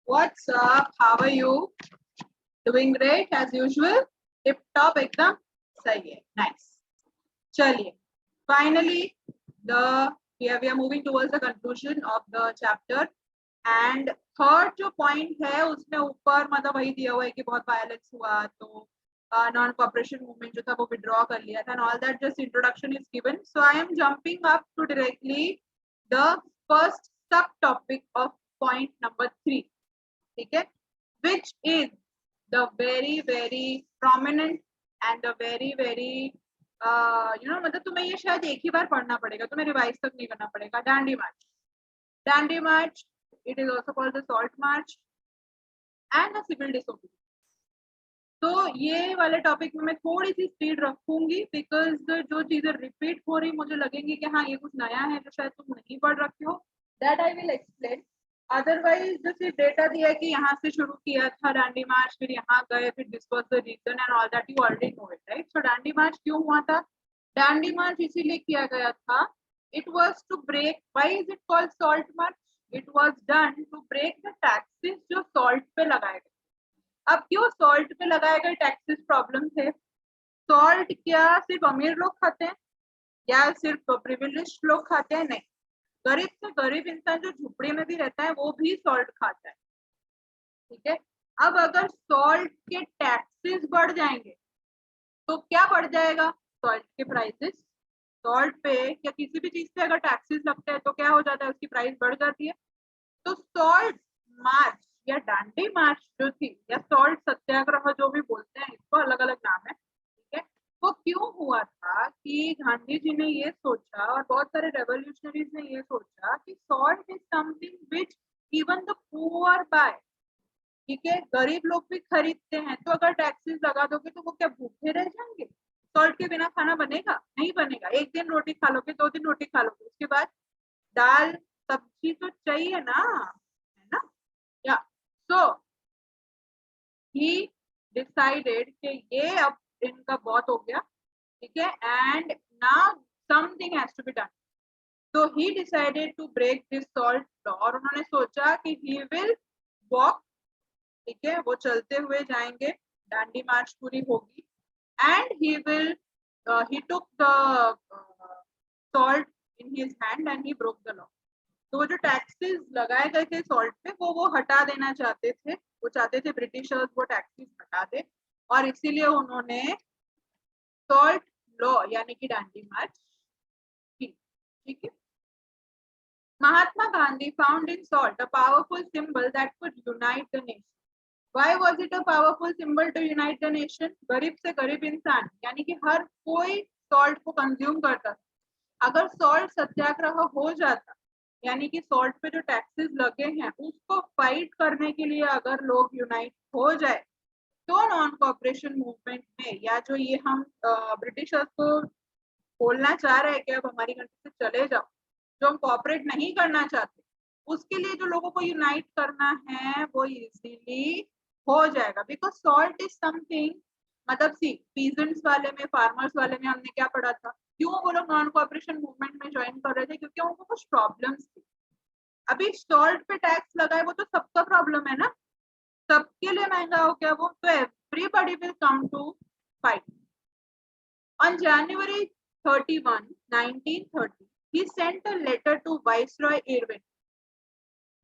What's up? How are you? Doing great as usual. Tip top एकदम सही है. Nice. चलिए. Finally, we are moving towards the conclusion of the chapter. And third जो point है उसमें ऊपर मतलब वही दिया हुआ है कि बहुत violence हुआ तो non cooperation movement जो था वो withdraw कर लिया था and all that just introduction is given. So I am jumping up to directly the first subtopic of point number 3. ठीक है, which is the very prominent and the very मतलब तुम्हें ये शायद एक ही बार पढ़ना पड़ेगा, तुम्हें रिवाइज तक नहीं करना पड़ेगा. डांडी मार्च. डांडी मार्च, it is also called the salt march and the civil disobedience. तो ये वाले टॉपिक में मैं थोड़ी सी स्पीड रखूंगी बिकॉज जो चीजें रिपीट हो रही मुझे लगेंगी कि हाँ ये कुछ नया है जो शायद तुम नहीं पढ़ रखे हो. That I will explain. Otherwise जो सिर्फ डेटा दिया है कि यहाँ से शुरू किया था डांडी मार्च, फिर यहाँ गए, फिर this was the reason and all that, you already know it right. So Dandi march क्यों हुआ था? डांडी मार्च इसीलिए किया गया था. It was to break. Why is it called salt march? It was done to break the taxes जो salt पे लगाए गए. अब क्यों सॉल्ट पे लगाए गए टैक्सेस प्रॉब्लम थे? सॉल्ट क्या सिर्फ अमीर लोग खाते हैं या सिर्फ प्रिविलेज्ड लोग खाते हैं? नहीं, गरीब से गरीब इंसान जो झुपड़ी में भी रहता है वो भी सॉल्ट खाता है. ठीक है. अब अगर सॉल्ट के टैक्सेस बढ़ जाएंगे तो क्या बढ़ जाएगा? सॉल्ट के प्राइसेस. सॉल्ट पे या किसी भी चीज पे अगर टैक्सेस लगते हैं तो क्या हो जाता है? उसकी प्राइस बढ़ जाती है. तो सॉल्ट मार्च या डांडी मार्च जो थी या सॉल्ट सत्याग्रह जो भी बोलते हैं, इसको अलग अलग नाम है. ठीक है. वो क्यों हुआ था कि गांधी जी ने ये सोचा और बहुत सारे रेवोल्यूशनरीज ने ये सोचा कि salt is something which even the poor buy. ठीक है, गरीब लोग भी खरीदते हैं, तो अगर टैक्सेस लगा दोगे तो वो क्या भूखे रह जाएंगे? सॉल्ट के बिना खाना बनेगा? नहीं बनेगा. एक दिन रोटी खा लोगे, 2 दिन रोटी खा लोगे, उसके बाद दाल सब्जी तो चाहिए ना, है ना? या सो ही डिसाइडेड कि ये अब इनका बहुत हो गया. ठीक है, and now something has to be done. तो he decided to break this salt law और उन्होंने सोचा कि ही विल वॉक. ठीक है, वो चलते हुए जाएंगे, डांडी मार्च पूरी होगी and he will he took the salt in his hand and he broke the law. तो वो जो टैक्सेस लगाए गए थे सॉल्ट पे वो हटा देना चाहते थे. वो चाहते थे ब्रिटिशर्स वो टैक्सेस हटा दे और इसीलिए उन्होंने सॉल्ट लॉ यानी कि डांडी मार्च की. ठीक है. Mahatma Gandhi found in salt a powerful symbol that could unite the nation. Why was it a powerful symbol to unite the nation? गरीब से गरीब इंसान यानी कि हर कोई सॉल्ट को कंज्यूम करता था. अगर सॉल्ट सत्याग्रह हो जाता यानी कि सॉल्ट पे जो टैक्सेस लगे हैं उसको फाइट करने के लिए अगर लोग यूनाइट हो जाए तो नॉन कॉपरेशन मूवमेंट में या जो ये हम ब्रिटिशर्स को बोलना चाह रहे हैं कि अब हमारी कंट्री से चले जाओ, जो हम कॉपरेट नहीं करना चाहते, उसके लिए जो लोगों को यूनाइट करना है वो इजीली हो जाएगा. बिकॉज सॉल्ट इज समथिंग मतलब सी पीजेंट्स वाले में, फार्मर्स वाले में हमने क्या पढ़ा था? क्यों वो लोग नॉन कॉपरेशन मूवमेंट में ज्वाइन कर रहे थे? क्योंकि उनको कुछ प्रॉब्लम्स थी. अभी सॉल्ट पे टैक्स लगाए वो तो सबका प्रॉब्लम है ना, सबके लिए महंगा हो गया वो, तो everybody will come to fight. On January 31, 1930, he sent a letter to Viceroy Irwin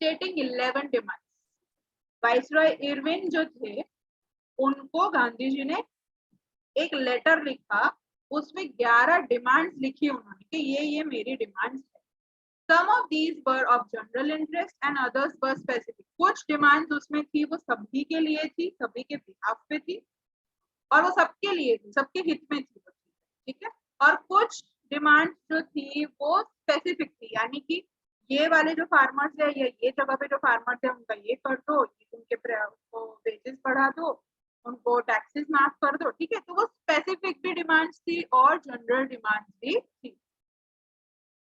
stating 11 demands. Viceroy Irwin जो थे उनको गांधी जी ने एक लेटर लिखा, उसमें 11 डिमांड्स लिखी उन्होंने कि ये मेरी डिमांड्स है. Some of these were of general interest and others were specific. कुछ डिमांड्स उसमें थी वो सभी के लिए थी, सभी के बिहाफ पे थी और वो सबके लिए थी, सबके हित में थी. ठीक है. और कुछ डिमांड्स जो थी वो स्पेसिफिक थी यानी कि ये वाले जो फार्मर्स है या ये जगह पे जो फार्मर्स है उनका ये कर दो, उनके वेजेस बढ़ा दो, उनको टैक्सेस माफ कर दो. ठीक है. तो वो स्पेसिफिक भी डिमांड्स थी और जनरल डिमांड्स भी थी.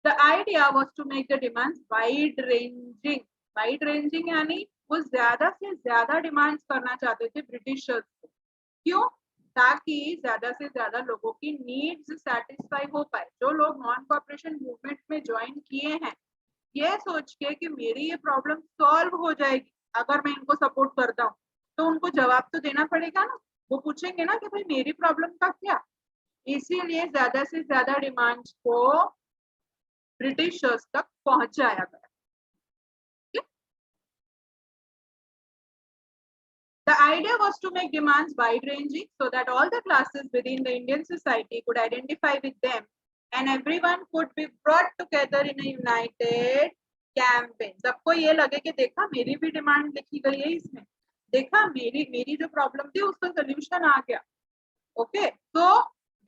The idea was to make the demands wide ranging. Wide ranging यानी वो ज्यादा से ज्यादा डिमांड्स करना चाहते थे ब्रिटिशर्स को. क्यों? ताकि ज्यादा से ज्यादा लोगों की नीड्स सेटिस्फाई हो पाए. जो लोग नॉन कॉपरेशन मूवमेंट में ज्वाइन किए हैं ये सोच के कि मेरी ये प्रॉब्लम सॉल्व हो जाएगी अगर मैं इनको सपोर्ट करता हूँ तो उनको जवाब तो देना पड़ेगा ना, वो पूछेंगे ना कि भाई मेरी प्रॉब्लम का क्या। इसीलिए ज्यादा से ज्यादा डिमांड्स को ब्रिटिशर्स तक पहुंचाया गया। The idea was to make demands wide-ranging so that all the classes within the Indian society could identify with them and everyone could be brought together in a united campaign. सबको ये लगे कि देखा मेरी भी डिमांड लिखी गई है इसमें, देखा मेरी मेरी जो प्रॉब्लम थी उसका सोल्यूशन आ गया। Okay, so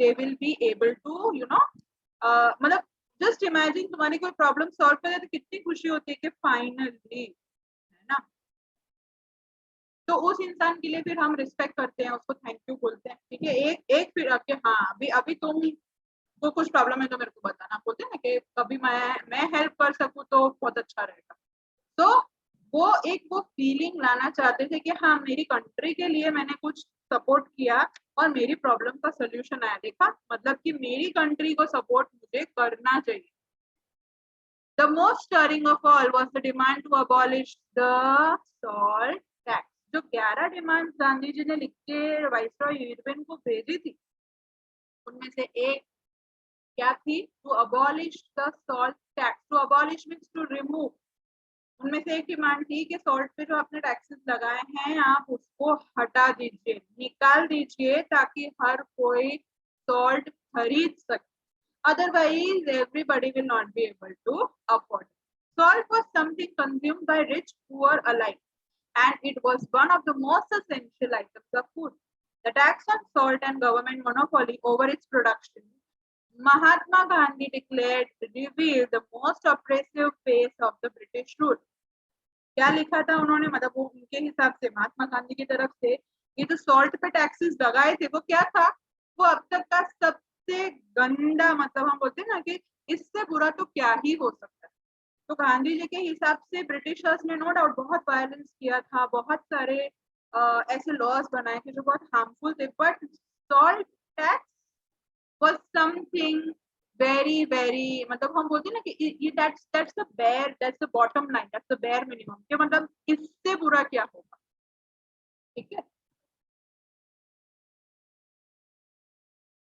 they will be able to मतलब जस्ट इमेजिन तुम्हारी कोई प्रॉब्लम सॉल्व करे तो कितनी खुशी होती है कि फाइनली, है ना। तो उस इंसान के लिए फिर हम रिस्पेक्ट करते हैं, उसको थैंक यू बोलते हैं, ठीक है। एक एक फिर आपके हाँ अभी अभी तुम तो कुछ प्रॉब्लम है तो मेरे को बताना, बोलते हैं ना कि कभी मैं हेल्प कर सकूं तो बहुत अच्छा रहेगा। तो वो एक वो फीलिंग लाना चाहते थे कि हाँ मेरी कंट्री के लिए मैंने कुछ सपोर्ट किया और मेरी प्रॉब्लम का सोल्यूशन आया, देखा मतलब कि मेरी कंट्री को सपोर्ट मुझे करना चाहिए। The most stirring of all was the demand to abolish the salt tax. जो 11 डिमांड गांधी जी ने लिख के वाइसरॉय इरविन को भेजी थी उनमें से एक क्या थी, to abolish the salt tax. To abolish means to remove. उनमें से एक डिमांड थी कि सॉल्ट पे जो आपने टैक्सेस लगाए हैं आप उसको हटा दीजिए, निकाल दीजिए ताकि हर कोई सॉल्ट खरीद सके, otherwise everybody will not be able to afford it. Salt was something consumed by rich poor alike and it was one of the most essential items of food. The tax on salt and government monopoly over its production, Mahatma Gandhi declared, revealed the most oppressive phase of the British rule. क्या लिखा था उन्होंने, मतलब वो उनके हिसाब से महात्मा गांधी की तरफ से ये जो सॉल्ट पे टैक्सेस लगाए थे वो क्या था, वो अब तक का सबसे गंदा, मतलब हम बोलते हैं ना कि इससे बुरा तो क्या ही हो सकता है। तो गांधी जी के हिसाब से ब्रिटिशर्स ने नो डाउट बहुत वायलेंस किया था, बहुत सारे ऐसे लॉज बनाए थे जो बहुत हार्मफुल थे, but salt tax was something very very, मतलब हम बोलते हैं ना कि that's the bottom line, that's the bare minimum, कि मतलब इससे बुरा क्या होगा, ठीक है।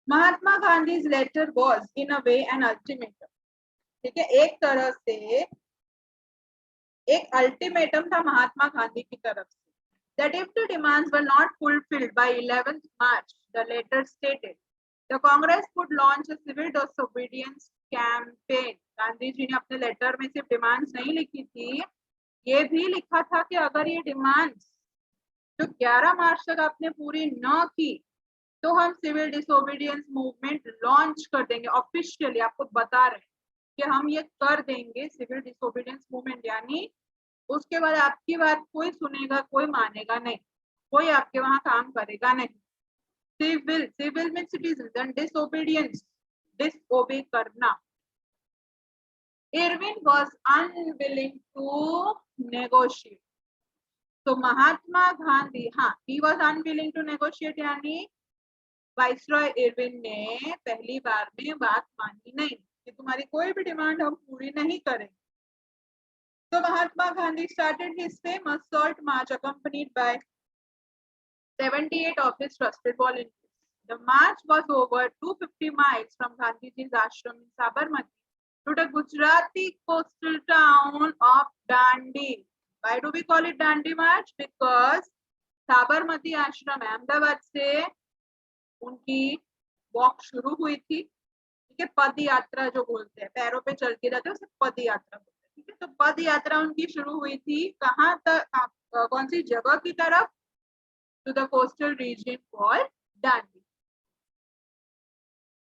Mahatma Gandhi letter was in a way an ultimatum, ठीक है, एक तरह से एक अल्टीमेटम था महात्मा गांधी की तरफ से, that if the demands were not fulfilled by 11th March, the letter stated, the Congress could launch a civil disobedience campaign. Gandhi ji ने अपने लेटर में सिर्फ डिमांड्स नहीं लिखी थी, ये भी लिखा था कि अगर ये डिमांड्स जो 11 मार्च तक आपने पूरी न की तो हम सिविल डिसोबीडियंस मूवमेंट लॉन्च कर देंगे। ऑफिशियली आपको बता रहे हैं कि हम ये कर देंगे सिविल डिसोबीडियंस मूवमेंट, यानी उसके बाद आपकी बात कोई सुनेगा कोई मानेगा नहीं, कोई आपके वहां काम करेगा नहीं। Civil mean citizen, disobedience disobey करना। Irwin was unwilling to negotiate. तो महात्मा गांधी, हाँ, he was unwilling to negotiate, यानी वाइसरॉय इरविन ने पहली बार में बात मानी नहीं कि तुम्हारी कोई भी डिमांड हम पूरी नहीं करेंगे। So Mahatma Gandhi started his famous salt march accompanied by 78 of his trusted volunteers. The march was over 250 miles from Gandhiji's ashram in Sabarmati to the Gujarati coastal town of Dandi. Why do we call it Dandi March? Because Sabarmati आश्रम अहमदाबाद से उनकी walk शुरू हुई थी, ठीक है, पद यात्रा जो बोलते हैं, पैरों पे चल के जाते हैं उसे पद यात्रा बोलते हैं, ठीक है। तो पद यात्रा उनकी शुरू हुई थी कहाँ तक, कौन सी जगह की तरफ, to the coastal region called Dandi.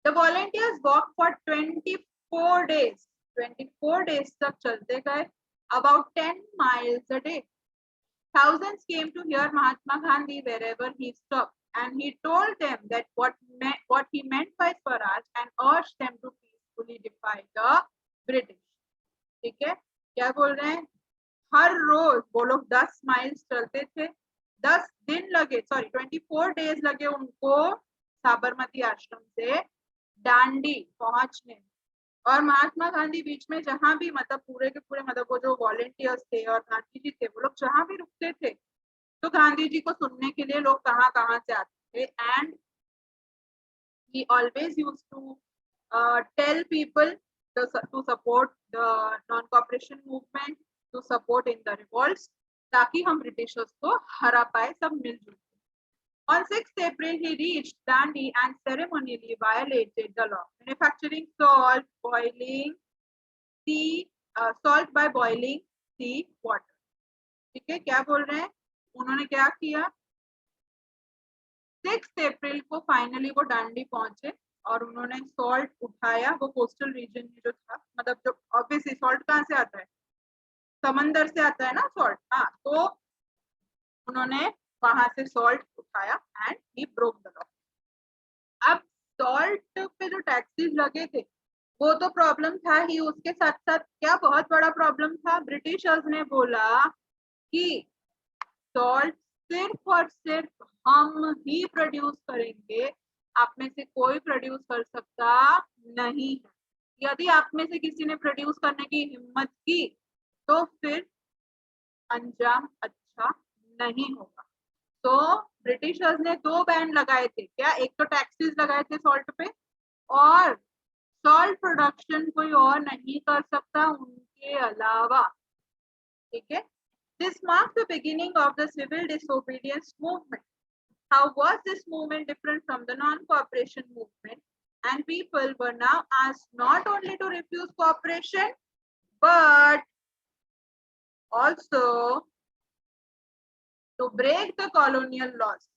The volunteers walked for 24 days. 24 days तक चलते गए, about 10 miles a day. Thousands came to hear Mahatma Gandhi wherever he stopped, and he told them that what he meant by Swaraj and urged them to peacefully defy the British. ठीक है, क्या बोल रहे हैं, हर रोज वो लोग 10 miles चलते थे, 10 दिन लगे, सॉरी 24 डेज लगे उनको साबरमती आश्रम से डांडी पहुंचने, और महात्मा गांधी बीच में जहां भी मतलब पूरे के पूरे मतलब वो जो वॉलेंटियर्स थे और गांधी जी थे वो लोग जहां भी रुकते थे तो गांधी जी को सुनने के लिए लोग कहाँ कहाँ से आते थे and he always used to tell people to support the non-cooperation movement, to support in the revolts, ताकि हम ब्रिटिशर्स को हरा पाए सब मिलजुल के. On 6th April, he reached Dandi and ceremonially violated the law. Manufacturing salt, boiling tea, salt by boiling tea water. ठीक है, क्या बोल रहे हैं? उन्होंने क्या किया? 6 अप्रैल को फाइनली वो डांडी पहुंचे और उन्होंने सॉल्ट उठाया. वो कोस्टल रीजन में जो था, मतलब जो ऑब्वियसली सॉल्ट कहाँ से आता है? समंदर से आता है ना सॉल्ट. हाँ, तो उन्होंने वहां से सॉल्ट उठाया and he broke the law. अब सॉल्ट पे जो टैक्सेस लगे थे वो तो प्रॉब्लम था ही, उसके साथ साथ क्या बहुत बड़ा प्रॉब्लम था? ब्रिटिशर्स ने बोला कि सॉल्ट सिर्फ और सिर्फ हम ही प्रोड्यूस करेंगे, आप में से कोई प्रोड्यूस कर सकता नहीं है. यदि आप में से किसी ने प्रोड्यूस करने की हिम्मत की तो फिर अंजाम अच्छा नहीं होगा. तो ब्रिटिशर्स ने दो बैन लगाए थे. क्या? एक तो टैक्सेस लगाए थे सॉल्ट पे, और सॉल्ट प्रोडक्शन कोई और नहीं कर सकता उनके अलावा. ठीक है. This marked the beginning of the civil disobedience movement. How was this movement different from the non-cooperation movement? And people were now asked not only to refuse cooperation, but also to break the colonial laws.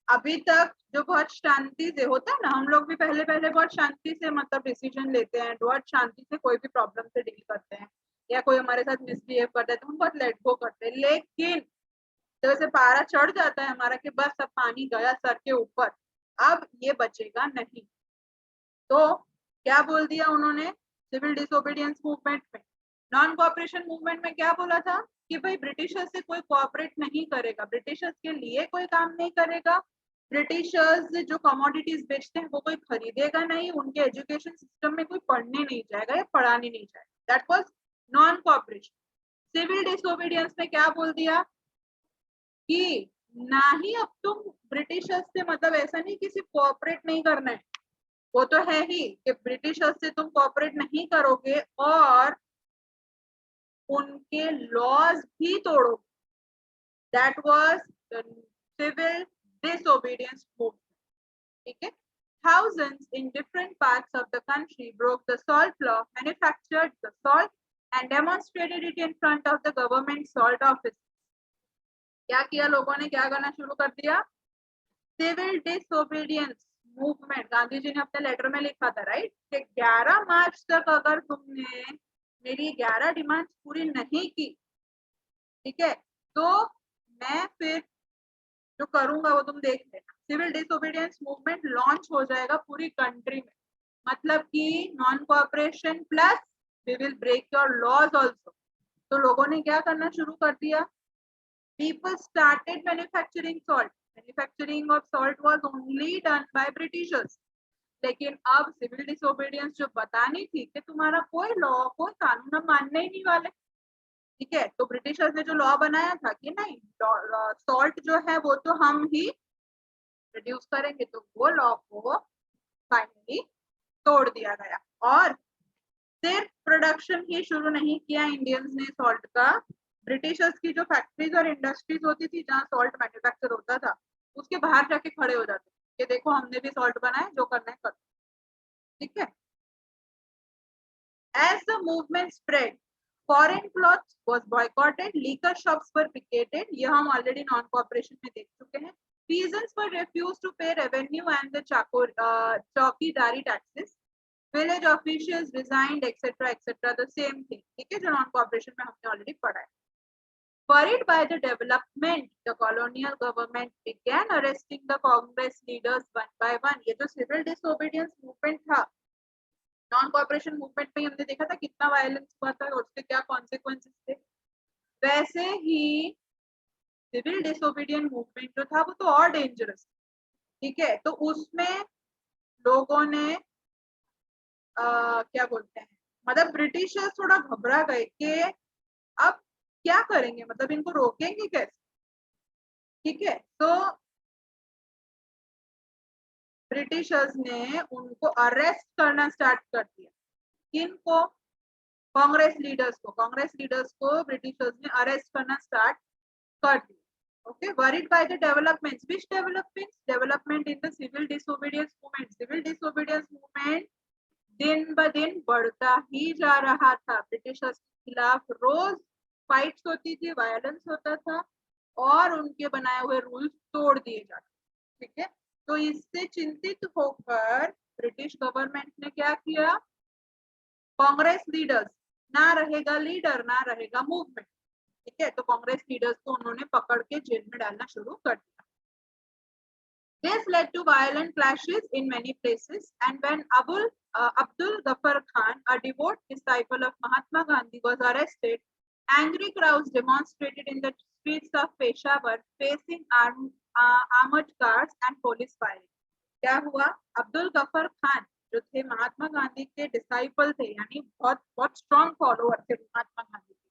अभी तक जो बहुत शांति से होता है ना, हम लोग भी पहले पहले बहुत शांति से मतलब डिसीजन लेते हैं, बहुत शांति से कोई भी प्रॉब्लम से डील करते हैं, या कोई हमारे साथ मिसबिहेव करता है तो हम बहुत लेट गो करते हैं. लेकिन जब से पारा चढ़ जाता है हमारा कि बस अब पानी गया सर के ऊपर, अब ये बचेगा नहीं, तो क्या बोल दिया उन्होंने सिविल डिसोबीडियंस मूवमेंट में? नॉन कोऑपरेशन मूवमेंट में क्या बोला था कि भाई ब्रिटिशर्स से कोई कोऑपरेट नहीं करेगा, ब्रिटिशर्स के लिए कोई काम नहीं करेगा, ब्रिटिशर्स जो कमोडिटीज बेचते हैं वो कोई खरीदेगा नहीं, उनके एजुकेशन सिस्टम में कोई पढ़ने नहीं जाएगा या पढ़ाने नहीं जाएगा. That was non cooperation. Civil disobedience में क्या बोल दिया कि ना ही अब तुम ब्रिटिशर्स से मतलब ऐसा नहीं कि सिर्फ कोऑपरेट नहीं करना है, वो तो है ही कि ब्रिटिशर्स से तुम कोऑपरेट नहीं करोगे और उनके लॉज भी तोड़ोगे. That was the civil disobedience movement. ठीक है. Thousands in different parts of the country broke the salt law, manufactured the salt and demonstrated it in front of the government salt office. क्या किया लोगों ने? क्या करना शुरू कर दिया? Civil disobedience movement. Gandhi ji ने अपने लेटर में लिखा था राइट कि 11 मार्च तक अगर तुमने मेरी 11 डिमांड्स पूरी नहीं की, ठीक है, तो मैं फिर जो करूंगा वो तुम देख लेना. सिविल डिसोबीडियंस मूवमेंट लॉन्च हो जाएगा पूरी कंट्री में, मतलब कि non cooperation plus we will break your laws also. तो लोगों ने क्या करना शुरू कर दिया? People started manufacturing salt. Manufacturing of salt was only done by Britishers. लेकिन अब सिविल डिसोबीडियंस जो बतानी थी कि तुम्हारा कोई लॉ कोई कानून हम मानने ही नहीं वाले. ठीक है, तो ब्रिटिशर्स ने जो लॉ बनाया था कि नहीं सॉल्ट जो है वो तो हम ही प्रोड्यूस करेंगे, तो वो लॉ को फाइनली तोड़ दिया गया. और सिर्फ प्रोडक्शन ही शुरू नहीं किया इंडियंस ने सॉल्ट का, ब्रिटिशर्स की जो फैक्ट्रीज और इंडस्ट्रीज होती थी जहाँ सॉल्ट मैन्युफैक्चर होता था उसके बाहर जाके खड़े हो जाते कि देखो हमने भी सॉल्ट बनाया, जो करना है करो. ठीक है. As the movement spread, foreign clothes was boycotted, liquor shops were picketed. ये हम ऑलरेडी नॉन कोऑपरेशन में देख चुके हैं. Peasants were refused to pay revenue and the चौकीदारी taxes. Village officials resigned, etc., etc. The same thing. ठीक है, जो non cooperation में हमने ऑलरेडी पढ़ा है. Worried by the development, the colonial government began arresting the Congress leaders one by one. ये जो civil disobedience movement था, नॉन कोऑपरेशन मूवमेंट में हमने देखा था कितना वायलेंस हुआ था और उसके क्या कॉन्सिक्वेंसेस थे. वैसे ही सिविल डिसोबीडियंट मूवमेंट जो था वो तो और डेंजरस. ठीक है, तो उसमें लोगों ने क्या बोलते हैं मतलब ब्रिटिशर्स थोड़ा घबरा गए कि अब क्या करेंगे, मतलब इनको रोकेंगे कैसे। ठीक है, तो ब्रिटिशर्स ने उनको अरेस्ट करना स्टार्ट कर दिया। किनको? कांग्रेस लीडर्स को ब्रिटिशर्स ने अरेस्ट करना स्टार्ट कर दिया। Okay, worried by the developments. Which developments? Development in the civil disobedience movement. Civil disobedience movement दिन ब दिन बढ़ता ही जा रहा था। ब्रिटिशर्स के खिलाफ रोज फाइट्स होती थी, वायलेंस होता था और उनके बनाए हुए रूल्स तोड़ दिए जाते। ठीक है, तो इससे चिंतित होकर ब्रिटिश गवर्नमेंट ने क्या किया? कांग्रेस लीडर्स, ना रहेगा लीडर ना रहेगा मूवमेंट। ठीक है, तो कांग्रेस लीडर्स को उन्होंने पकड़ के जेल में डालना शुरू कर दिया। This led to violent clashes in many places, and when Abdul Ghaffar Khan, a devout disciple of Mahatma Gandhi, was arrested, angry crowds demonstrated in the streets of Peshawar, facing armored cars and police firing. क्या हुआ? Abdul Gruffudd Khan जो थे महात्मा गांधी के disciple थे, यानी बहुत बहुत strong follower थे महात्मा गांधी के,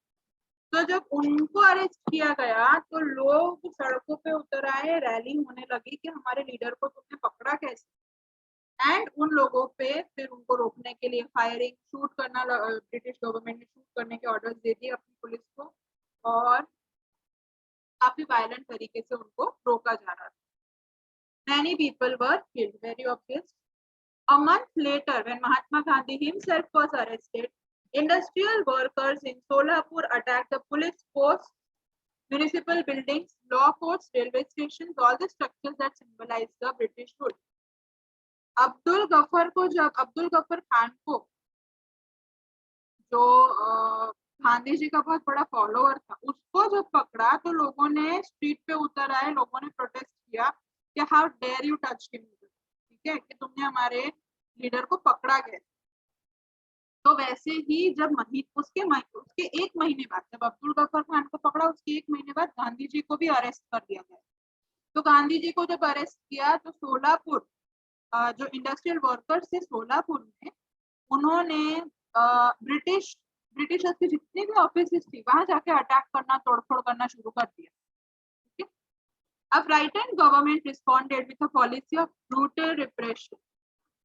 तो जब उनको अरेस्ट किया गया तो लोग सड़कों पे उतर आए, रैली होने लगी कि हमारे लीडर को तुमने पकड़ा कैसे। एंड उन लोगों पे फिर उनको रोकने के लिए फायरिंग, शूट करना, ब्रिटिश गवर्नमेंट ने शूट करने के ऑर्डर्स दे दिए अपनी पुलिस को और काफी वायलेंट तरीके से उनको रोका जा रहा था। Many people were killed, very obvious. A month later, when Mahatma Gandhi himself was arrested, industrial workers in Solapur attacked the police posts, municipal buildings, law courts, railway stations, all the structures that symbolize the British rule. Abdul Gruffudd Khan को, जो गांधी जी का बहुत बड़ा follower था, उसको जब पकड़ा तो लोगों ने स्ट्रीट पे उतर आए, लोगों ने प्रोटेस्ट किया कि how dare you touch him. ठीक है, कि तुमने हमारे लीडर को पकड़ा गया। तो वैसे ही जब उसके एक महीने बाद, जब अब्दुल गफर खान को पकड़ा, उसके एक महीने बाद गांधी जी को भी अरेस्ट कर दिया गया। तो गांधी जी को जब अरेस्ट किया तो सोलापुर, जो इंडस्ट्रियल वर्कर्स थे सोलापुर में, उन्होंने ब्रिटिशर्स की जितनी भी ऑफिस थी वहां जाके अटैक करना, तोड़फोड़ करना शुरू कर दिया। ठीक है, अब right hand government responded with a policy of brutal repression.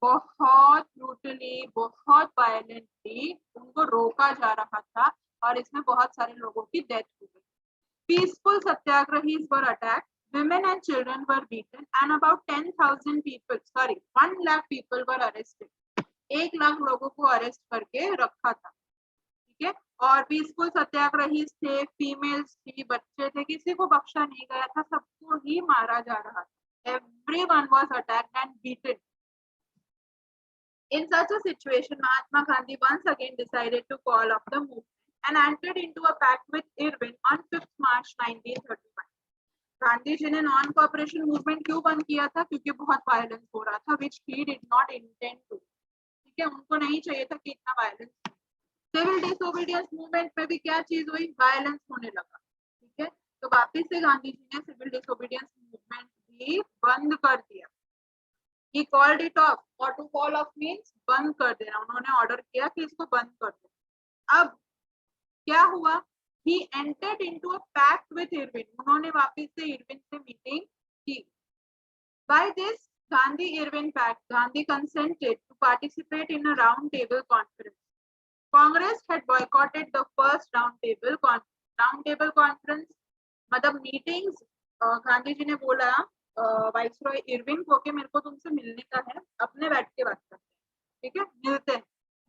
बहुत ब्रूटली, बहुत वायलेंटली उनको रोका जा रहा था और इसमें बहुत सारे लोगों की डेथ हो गई। Peaceful satyagrahis were attacked, women and children were beaten and about 1 lakh people were arrested. 1 lakh लोगों को अरेस्ट करके रखा था। ठीक है, और पीसफुल सत्याग्रही थे, फीमेल्स थी, बच्चे थे, किसी को बख्शा नहीं गया था, सबको ही मारा जा रहा था। Everyone was attacked and beaten. In such a situation, Mahatma Gandhi once again decided to call off the movement and entered into a pact with Irwin on 5th March 1931. Gandhi ji ने नॉन कोऑपरेशन मूवमेंट क्यों बंद किया था? क्योंकि बहुत violence हो रहा था, which he did not intend to. ठीक है, उनको नहीं चाहिए था कि इतना वायलेंस। सिविल डिसोबीडियंस मूवमेंट में भी क्या चीज हुई? वायलेंस होने लगा। ठीक है, तो वापिस से गांधी जी ने सिविल डिसोबीडियंस मूवमेंट भी बंद कर दिया। He called it off, or to call off means बंद कर देना। उन्होंने ऑर्डर किया कि इसको बंद कर दो। अब क्या हुआ? He entered into a pact with Irwin. उन्होंने वापिस से इरविन से मीटिंग की। By this Gandhi-Irwin pact, Gandhi consented to participate in a round table conference. Congress had boycotted the first round table conference, मतलब मीटिंग्स। गांधी जी ने बोला viceroy Irwin को कि मेरे को तुमसे मिलने का है, अपने बैठ के बात करते हैं। ठीक है, मिलते हैं।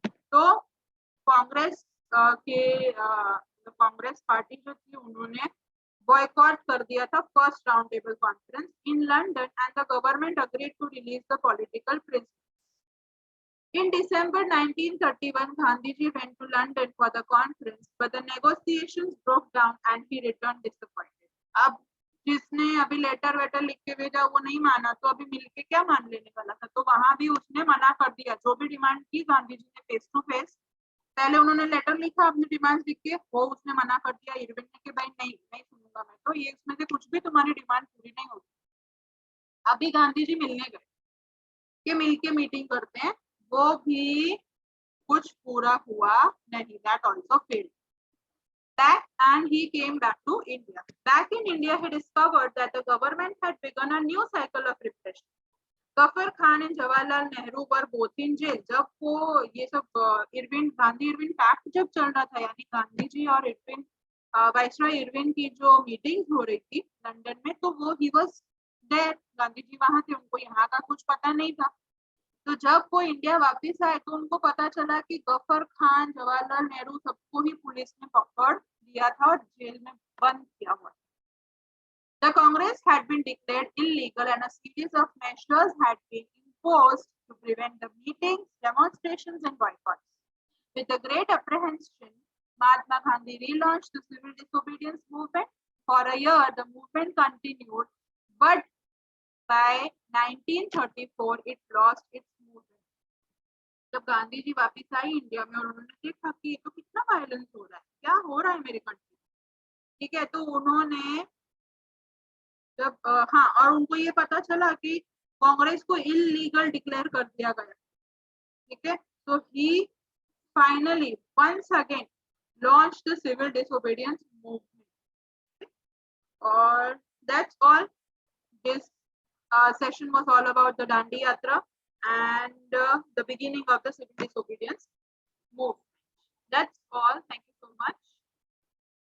तो कांग्रेस कांग्रेस पार्टी जो थी उन्होंने बॉयकॉट कर दिया था first round table conference in London and the government agreed to release the political prisoners. In December 1931, Gandhiji went to London for the conference, but the negotiations broke down and he returned disappointed. अब जिसने अभी letter लिख के भेजा वो नहीं माना, तो अभी मिलके क्या मान लेने वाला था? तो वहां भी उसने मना कर दिया। जो भी डिमांड की गांधी जी ने फेस टू फेस, पहले उन्होंने लेटर लिखा अपनी डिमांड लिख के, वो उसने मना कर दिया इरविन ने कि भाई नहीं सुनूंगा मैं, तो ये इसमें से कुछ भी तुम्हारी डिमांड पूरी नहीं होगी। अभी गांधी जी मिलने गए कि मिलके मीटिंग करते हैं, वो भी कुछ पूरा हुआ नहीं. That also failed. Back and he came back to India. Back in India, he discovered that the government had begun a new cycle of repression. Ghaffar Khan and Jawaharlal Nehru were both in jail. जब वो ये सब गांधी इरविन पैक्ट जब चल रहा था, यानी गांधी जी और इरविन वाइसरॉय इरविन की जो मीटिंग हो रही थी लंदन में, तो वो he was there. Gandhi ji वहां थे, उनको यहाँ का कुछ पता नहीं था. तो जब वो इंडिया वापस आए तो उनको पता चला कि गफर खान, जवाहरलाल नेहरू सबको ही पुलिस ने पकड़ लिया था और जेल में बंद किया हुआ. The Congress had been declared illegal and a series of measures had been imposed to prevent the meetings, demonstrations and boycotts. With the great apprehension, Mahatma Gandhi relaunched the civil disobedience movement. For a year, the movement continued, but by 1934, it lost its movement. जब गांधी जी वापस आई India में और उन्होंने देखा कि ये तो कितना वायलेंस हो रहा है, क्या हो रहा है मेरे कंट्री, ठीक है, तो उन्होंने जब हाँ, और उनको ये पता चला कि कांग्रेस को इलीगल डिक्लेयर कर दिया गया, ठीक है, तो he finally once again launched the civil disobedience movement. Or that's all. This session was all about the Dandi Yatra and the beginning of the civil disobedience movement. That's all. Thank you so much.